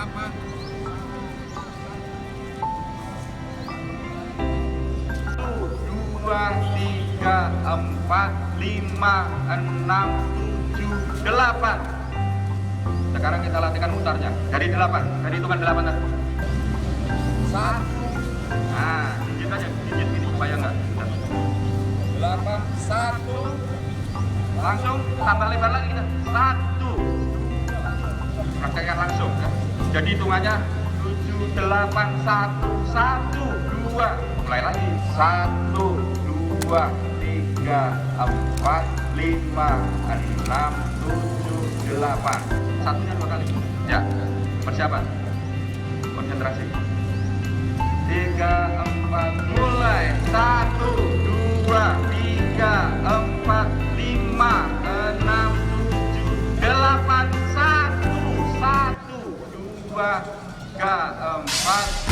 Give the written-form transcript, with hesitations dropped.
delapan. 2, 3, 4, 5, 6, 7, 8. Sekarang kita latihan mutarnya dari 8, dari hitungan 8 tadi. 1. Nah, digit aja, digit ini supaya enggak 8, 1. Langsung tambah lebar lagi kita. 1. Praktekkan langsung ya. Jadi hitungannya 7, 8, 1, 1, 2. Mulai lagi. 1, 2, 3, 4, 5, 6, 7, 8. Satunya 2 kali. Ya, persiapan. Konsentrasi. 3, 4, mulai. 1, 2, 3, 4, 5, 6, 7, 8. 1, 1, 2, 3, 4,